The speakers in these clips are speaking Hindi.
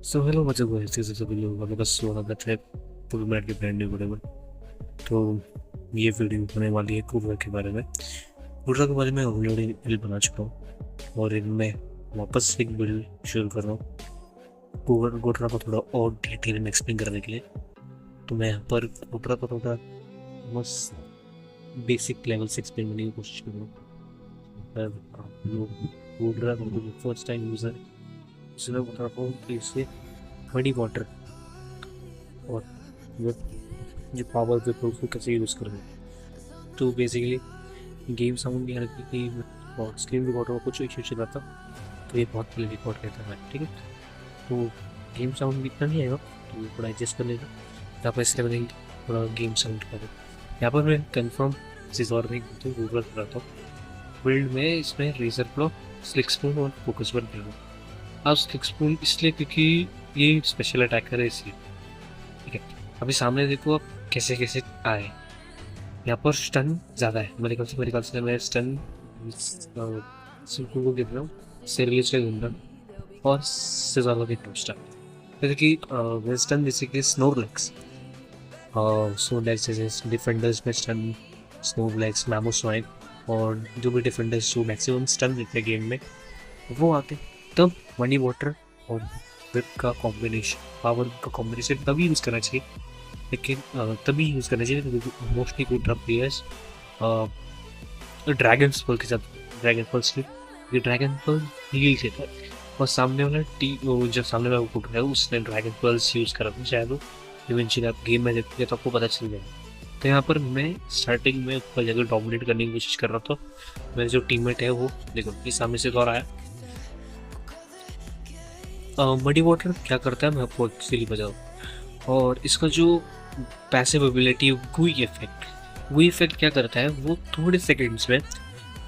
सो हेलो मतलब ऐसे से सभी लोग हमें बस स्वागत है पूरे मिनट के ब्रांड न्यू वीडियो में। तो ये वीडियो होने वाली है कूलर के बारे में। कूलर के बारे में ऑलरेडी बिल बना चुका हूँ और इनमें वापस से एक बिल शुरू कर रहा हूँ कूलर को थोड़ा और डिटेल में एक्सप्लेन करने के लिए। तो मैं यहाँ पर कूलर को थोड़ा बस बेसिक लेवल से एक्सप्लेन करने की कोशिश करूँगा। आप लोग कूलर फर्स्ट टाइम यूज़र इसलिए बता रहा हूँ कि इसे मडी वाटर और जो जो पावर के प्रूफ को कैसे यूज़ करें। तो बेसिकली गेम साउंड नहीं आ रही थी और स्क्रीन रिकॉर्डर का कुछ इशू चला था, तो ये बहुत पहले रिकॉर्ड करता है। ठीक है, तो गेम साउंड भी इतना नहीं आएगा, तो ये थोड़ा एडजस्ट कर लेगा। यहाँ पर इसलिए मैंने थोड़ा गेम साउंड का यहाँ पर मैं कन्फर्म सीजर नहीं तो गूगल कर रहा था। बिल्ड में इसमें रेजर प्रो, स्लिक स्पून और फोकस पर दिया। अब स्लिक स्पून इसलिए क्योंकि ये स्पेशल अटैकर है इसलिए। ठीक है, अभी सामने देखो आप कैसे कैसे आए। यहाँ पर स्टन ज़्यादा है मेरे ख्याल से मैं स्टन सिल्कू को गिर रहा हूँ, सिरलिस का गिर रहा हूँ और सिज़र को गिर रहा हूँ स्टन। जैसे कि स्टन जैसे कि स्नोरलेक्स, स्नोरलेक्स जैसे डिफेंडर्स में स्टन, स्नोरलेक्स, मैमोस्वाइन और जो भी डिफेंडर्स जो मैक्सिमम स्टन देते हैं गेम में वो आते। तब मनी वाटर और विप का कॉम्बिनेशन, पावर का कॉम्बिनेशन तभी यूज़ करना चाहिए, लेकिन तभी यूज़ करना चाहिए क्योंकि मोस्टली कोई प्लेयर्स ड्रैगन स्पेल के साथ ड्रैगन पल से ये ड्रैगन पल हील देता है और सामने वाला जब सामने वाला को है उसने ड्रैगन पल्स यूज़ करा था शायद वो इवेंचुअली आप गेम में देखते तो आपको पता चल जाएगा। तो यहाँ पर मैं स्टार्टिंग में ऊपर जगह डोमिनेट करने की कोशिश कर रहा था। मेरे जो टीममेट है वो देखो ये सामने से दौड़ आया। मडी वाटर क्या करता है मैं आपको एक्चुअली बताऊँ, और इसका जो पैसिव एबिलिटी वही इफेक्ट क्या करता है, वो थोड़े सेकंड्स में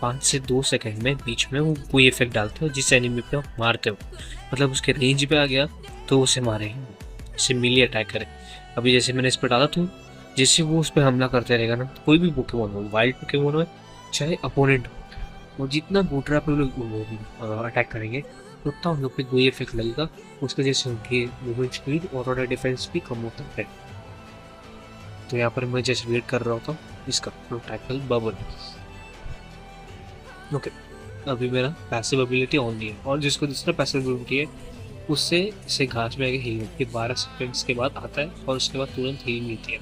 5 से 2 सेकंड में बीच में वो कोई इफेक्ट डालते हो जिस एनिमी पे आप मारते हो, मतलब उसके रेंज पे आ गया तो उसे मारेंगे, इसे मिली अटैक करें। अभी जैसे मैंने इस पर डाला तो जैसे वो उस पर हमला करते रहेगा ना, कोई भी पोकेमोन हो, वाइल्ड पोकेमोन हो चाहे अपोनेंट हो, वो जितना बूटरा पे लोग अटैक करेंगे उतना उन लोग पे कोई इफेक्ट लगेगा, उसकी वजह से उनकी मूवमेंट स्पीड और डिफेंस भी कम होता है। तो यहाँ पर मैं जैसे वेट कर रहा होता हूँ इसका टैकल बबल। ओके, अभी मेरा पैसिव एबिलिटी ऑन नहीं है और जिसको दूसरा पैसिव एबिलिटी है उससे इसे घास में आगे हील होती है, 12 सेकेंड्स के बाद आता है और उसके बाद तुरंत हील मिलती है।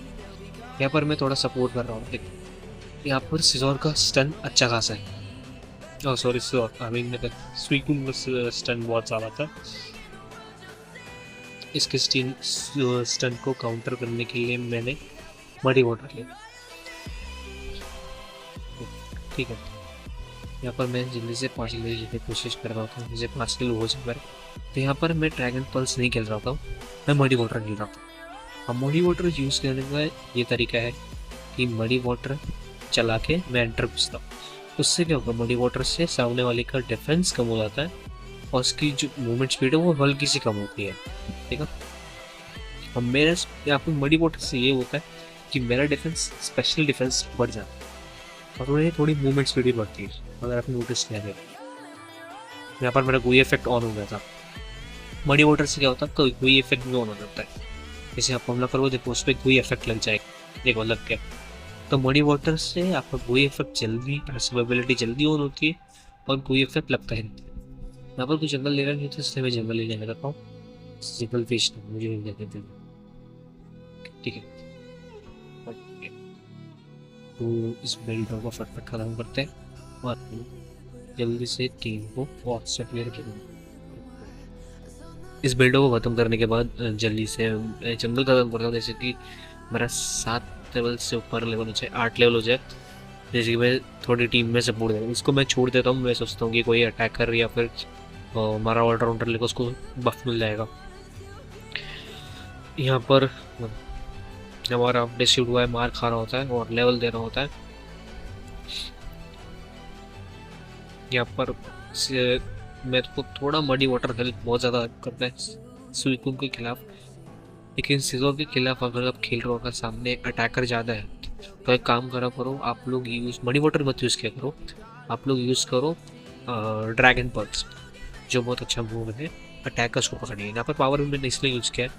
यहाँ पर मैं थोड़ा सपोर्ट कर रहा हूँ। देखो यहाँ पर सिजोर का स्टन अच्छा खासा है, सॉरी स्वीकुन का स्टन बहुत ज़्यादा था। इसके स्टन को काउंटर करने के लिए मैंने मडी वाटर लिया। ठीक है, यहाँ पर मैं जल्दी से 5 किलो लेने की कोशिश कर रहा था, मुझे 5 किलो हो जाए। तो यहाँ पर मैं ड्रैगन पल्स नहीं खेल रहा था, मैं मडी वाटर खेल रहा था। अब मडी वाटर यूज़ करने का ये तरीका है कि मडी वाटर चला के मैं एंटर घुसता हूँ। उससे क्या होगा, मडी वाटर से सामने वाले का डिफेंस कम हो जाता है और उसकी जो मूवमेंट स्पीड है वो हल्की सी कम होती है। ठीक है, अब मेरे यहाँ पर मडी वाटर से ये होता है कि मेरा डिफेंस, स्पेशल डिफेंस बढ़ जाता है और थोड़ी मूवमेंट स्पीड भी बढ़ती है। अगर आपने नोटिस किया है, यहाँ पर मेरा कोई इफेक्ट ऑन हो गया था। मडी वाटर से क्या होता है, कोई इफेक्ट भी ऑन हो जाता है। जैसे आप हमला करो देखो उस पर कोई इफेक्ट लग जाएगा, देखो लग गया। तो मडी वाटर से आपका कोई इफेक्ट जल्दी, एबिलिटी जल्दी ऑन होती है और कोई इफेक्ट लगता है नहीं। यहाँ पर कोई जंगल ले रहा नहीं था इसलिए मैं जंगल ले जाने लगता हूँ। जंगल बेचना मुझे नहीं जाने देना। ठीक है, तो इस बिल्ड को फटफट खत्म करते हैं और जल्दी से टीम को व्हाट्सएप क्लियर करेंगे। इस बिल्ड को ख़त्म करने के बाद जल्दी से जंगल खत्म करता हूँ, जैसे कि मेरा 7 लेवल से ऊपर लेवल हो जाए, 8 लेवल हो जाए, जैसे कि मैं थोड़ी टीम में सपोर्ट देता हूँ। इसको मैं छोड़ देता हूँ, मैं सोचता हूँ कि कोई अटैकर या फिर हमारा ऑलराउंडर लेकर उसको बफ मिल जाएगा। यहाँ पर हमारा डिस्ट्रीब्यूट हुआ है, मार खा रहा होता है और लेवल दे रहा होता है। यहाँ पर मेरे को थोड़ा मडी वाटर हेल्प बहुत ज़्यादा करता है सुइकुन के खिलाफ, लेकिन सिजोर के खिलाफ अगर आप खेल रहे हो, अगर सामने अटैकर ज़्यादा है तो एक काम करो आप लोग यूज़ मडी वाटर मत यूज़ किया करो, आप लोग यूज़ करो ड्रैगन पल्स, जो बहुत अच्छा मूव है अटैक का उसको पकड़िए। यहाँ पर पावर वेव मैंने इसलिए यूज़ किया है,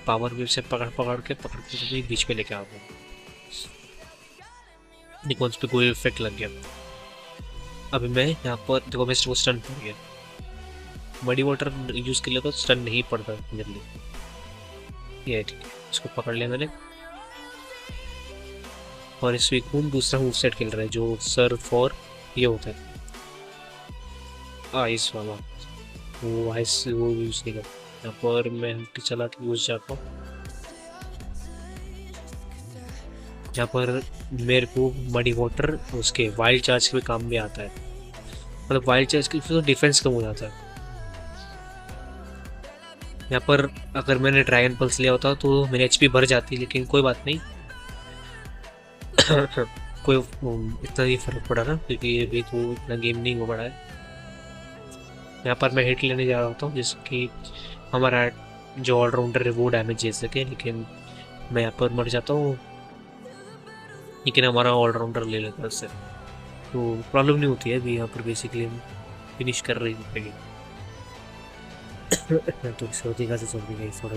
पावर वेव से पकड़ के तो बीच पे लेके आऊँगा, देखो उस पर कोई इफेक्ट लग गया। अभी मैं यहाँ पर देखो मैं वो स्टन पड़ गया, बड़ी वाटर यूज़ कर लिया तो स्टन नहीं पड़ता जल्दी। ये ठीक है, इसको पकड़ लिया मैंने। और इस वीकून दूसरा मूव सेट खेल रहा है जो सर्फ और ये होता है आइस वाला, वो आइस वो यूज़ नहीं करता। यहाँ पर मैं चला के यूज़ जाता हूँ, यहाँ पर मेरे को मडी वाटर उसके वाइल्ड चार्ज के भी काम में आता है, मतलब वाइल्ड चार्ज के तो डिफेंस कम हो जाता है। यहाँ पर अगर मैंने ड्रैगन पल्स लिया होता तो मेरी एचपी बढ़ जाती, लेकिन कोई बात नहीं कोई इतना ही फर्क पड़ा ना, क्योंकि ये भी तो इतना गेम नहीं हो पड़ा है। यहाँ पर मैं हिट लेने जा रहा होता हूँ जिसकी हमारा जो ऑलराउंडर है वो डैमेज दे सके, लेकिन मैं यहाँ पर मर जाता हूँ, लेकिन हमारा ऑलराउंडर ले लेता है उससे, तो प्रॉब्लम नहीं होती है। अभी यहाँ पर बेसिकली फिनिश कर रही है तो सर्दी का से सर्दी का थोड़ा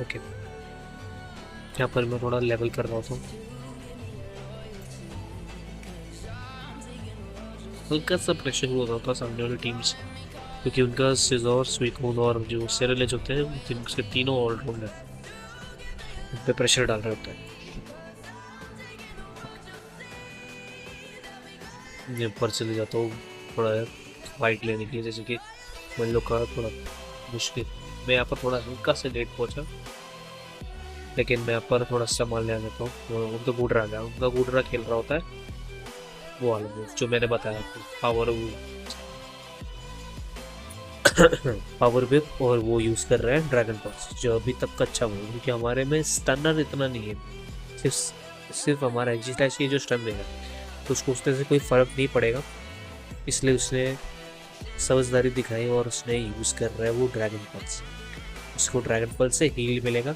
ओके। यहाँ पर मैं थोड़ा लेवल कर रहा हूँ, हल्का सा प्रेशर हो रहा था सामने वाली टीम्स, क्योंकि उनका सिजोर स्वीकून और जो सेरेलेज होते हैं उसके तीनों ऑलराउंडर उन पर प्रेशर डाल रहे होते हैं। मैं ऊपर चले जाता हूँ थोड़ा फाइट लेने के लिए, जैसे कि मन लोग का थोड़ा मुश्किल, मैं यहाँ पर थोड़ा हल्का से लेट पहुँचा, लेकिन मैं यहाँ पर थोड़ा संभाल ले जाता हूँ। उनका गुडरा आ गया, उनका गुडरा खेल रहा होता है वो वाला जो मैंने बताया आपको, पावर वेव, और वो यूज़ कर रहे हैं ड्रैगन पल्स जो अभी तक का अच्छा वो, क्योंकि हमारे में स्टनर इतना नहीं है, सिर्फ हमारा एग्जिटाइज ये जो स्टन देगा तो उसको उससे से कोई फ़र्क नहीं पड़ेगा, इसलिए उसने समझदारी दिखाई और उसने यूज़ कर रहा है वो ड्रैगन पल्स। उसको ड्रैगन पल्स से हील मिलेगा।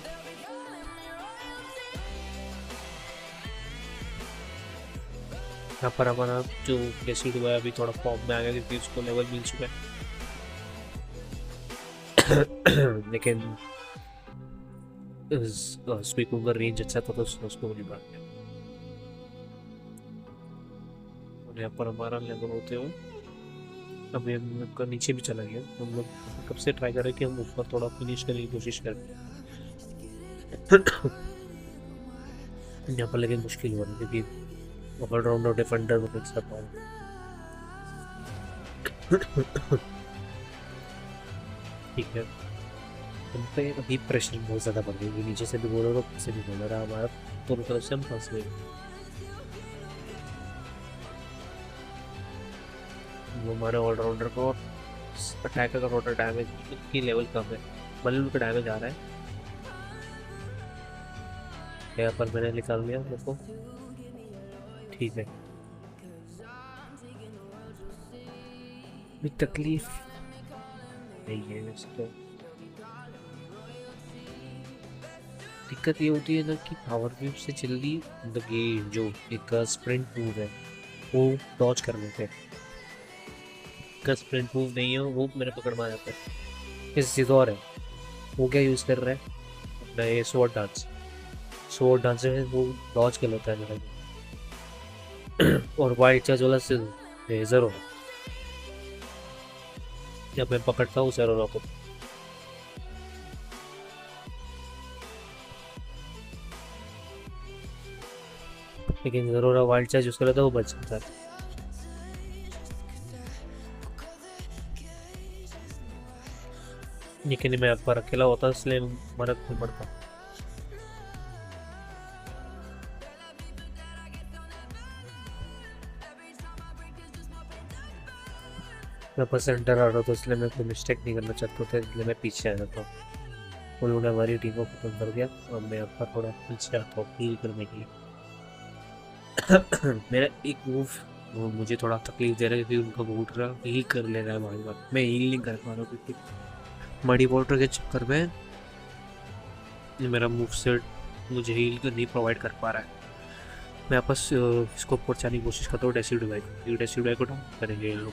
यहाँ पर हमारा जो डेसिड हुआ है अभी थोड़ा फॉर्म में आ गया, क्योंकि उसको लेवल मिल चुका है लेकिन स्पीकर का रेंज अच्छा था तो उसको नहीं बढ़ गया। और यहाँ पर हमारा लेवल होते हुए अभी हम लोग का नीचे भी चला गया, हम लोग कब से ट्राई कर रहे हैं कि हम ऊपर थोड़ा फिनिश करने की कोशिश करें यहाँ पर, लेकिन मुश्किल हो रहा है क्योंकि ऑलराउंडर डिफेंडर को फिक्स कर पाऊँ ठीक है। हम पे अभी प्रेशर बहुत ज़्यादा बढ़ गई, नीचे से भी बोल रहा और ऊपर से भी बोल रहा, हमारा दोनों तरफ से हम फंस गए। वो हमारे ऑलराउंडर को अटैकर का टोटल डैमेज की लेवल कम है, भले उनका डैमेज आ रहा है। यहाँ पर मैंने निकाल लिया उसको, ठीक है। तकलीफ नहीं है वैसे तो, दिक्कत ये होती है ना कि पावर वेव से जल्दी मतलब ये जो एक स्प्रिंट मूव है वो डॉज कर लेते हैं, का स्प्रिंट मूव नहीं है वो मेरे पकड़ में आ जाता है। इस जिदौर है वो क्या यूज़ कर रहा है अपना ये स्वॉर्ड डांस में वो डॉज कर लेता है मेरा और वाइट चार्ज वाला से ज़रो जब मैं पकड़ता हूँ ज़रो को, लेकिन ज़रूर वाइल्ड चार्ज यूज़ कर लेता है वो बच सकता है। लेकिन मैं पर अकेला होता इसलिए मदद नहीं पड़ता। मैं पर सेंटर आ रहा था इसलिए मैं कोई मिस्टेक नहीं करना चाहता था, इसलिए मैं पीछे आ जाता हूँ। उन्होंने हमारी टीम को खत्म कर दिया और मैं यहाँ पर थोड़ा पीछे आता हूँ हील करने के लिए। मेरा एक मूव वो मुझे थोड़ा तकलीफ दे रहा है क्योंकि उनका बूट रहा हील कर ले रहा है बार बार, मैं हील नहीं कर पा रहा हूँ क्योंकि मडी वाटर के चक्कर में मेरा मूव सेट मुझे हील नहीं प्रोवाइड कर पा रहा है। मैं आपस इसको ऊपर जाने की कोशिश करता हूँ डेसिड वाई को डाउन करेंगे ये लोग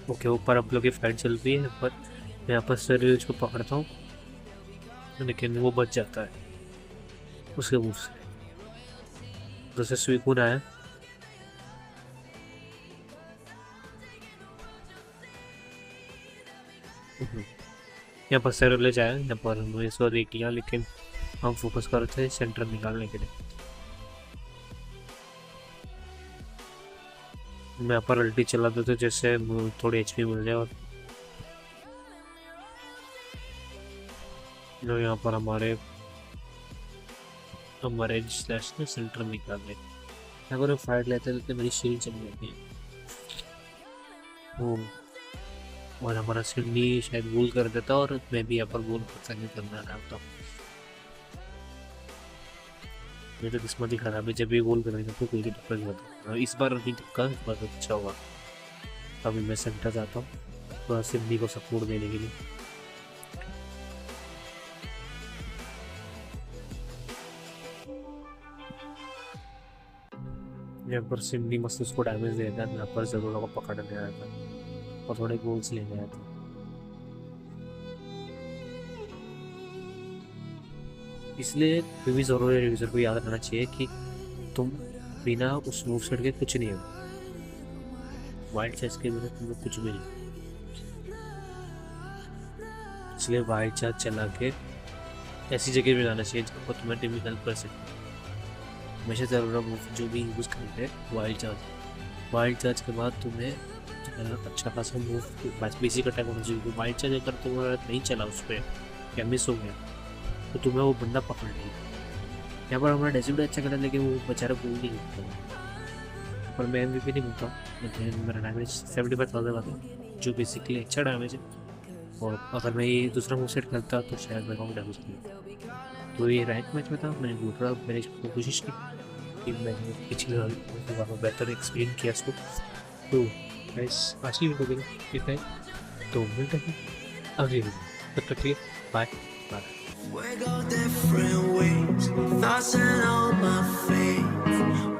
ओके, ऊपर आप लोग की फाइट चल रही है, पर मैं यहाँ पर सर को पकड़ता हूँ, लेकिन वो बच जाता है उसके मुंह से। जैसे सुइकून आया, यहाँ पर सर ले जाया, यहाँ पर हमने इसको देख लिया, लेकिन हम फोकस कर रहे थे सेंटर निकालने के लिए। मैं यहाँ पर अल्टी चला देता जैसे थोड़ी एचपी मिल जाए, और जो यहाँ पर हमारे हमारे स्लैश ने सेंटर निकालने, अगर हम फाइट लेते तो मेरी शील्ड चली जाती है। वो और हमारा सिडनी शायद गोल कर देता, और मैं भी यहाँ पर गोल करना चाहता हूँ। मेरी तो किस्मत ही खराब है, जब भी गोल करेंगे तो कोई टक्कर नहीं होता। इस बार नहीं टक्का, इस बार तो अच्छा हुआ। अभी मैं सेंटर जाता हूँ थोड़ा सिडनी को सपोर्ट देने के लिए। यहाँ पर सिडनी मस्त उसको डैमेज दे देता है, यहाँ पर जरूर को पकड़ने आया था और थोड़े गोल्स लेने आया था। इसलिए भी ज़रूर यूज़र को याद रखना चाहिए कि तुम बिना उस मूव सेट के कुछ नहीं हो, वाइल्ड चार्ज के बिना तुम कुछ भी नहीं। इसलिए वाइल्ड चार्ज चला के ऐसी जगह पे जाना चाहिए जहाँ पर तुम्हें टीम हेल्प कर सकते। हमेशा ज़रूर मूव जो भी यूज़ करते हैं वाइल्ड चार्ज के बाद तुम्हें अच्छा खासा मूव बेसिक अटैक होना चाहिए। वाइल्ड चार्ज अगर तुम्हारा नहीं चला उस पर या मिस हो गया तो तुम्हें वो बंदा पकड़ लेगा। यहाँ पर हमारा डेसिबल अच्छा करा, लेकिन वो बेचारा गोल नहीं करता, पर मैं एमवीपी नहीं मिलता, लेकिन मेरा डैमेज 75,000 आता है, जो बेसिकली अच्छा डैमेज है। और अगर मैं ये दूसरा मूव सेट करता तो शायद मैं कम डैमेज नहीं। तो ये रैंक मैच में था, मैंने दूसरा मैनेज की कोशिश की कि मैंने पिछले बार में बेहतर एक्सप्लेन किया इसको। तो बस आज की वीडियो ठीक है, तो मिलते हैं अगली वीडियो, तब तक के लिए bye bye. We go different ways, thoughts and all my faith.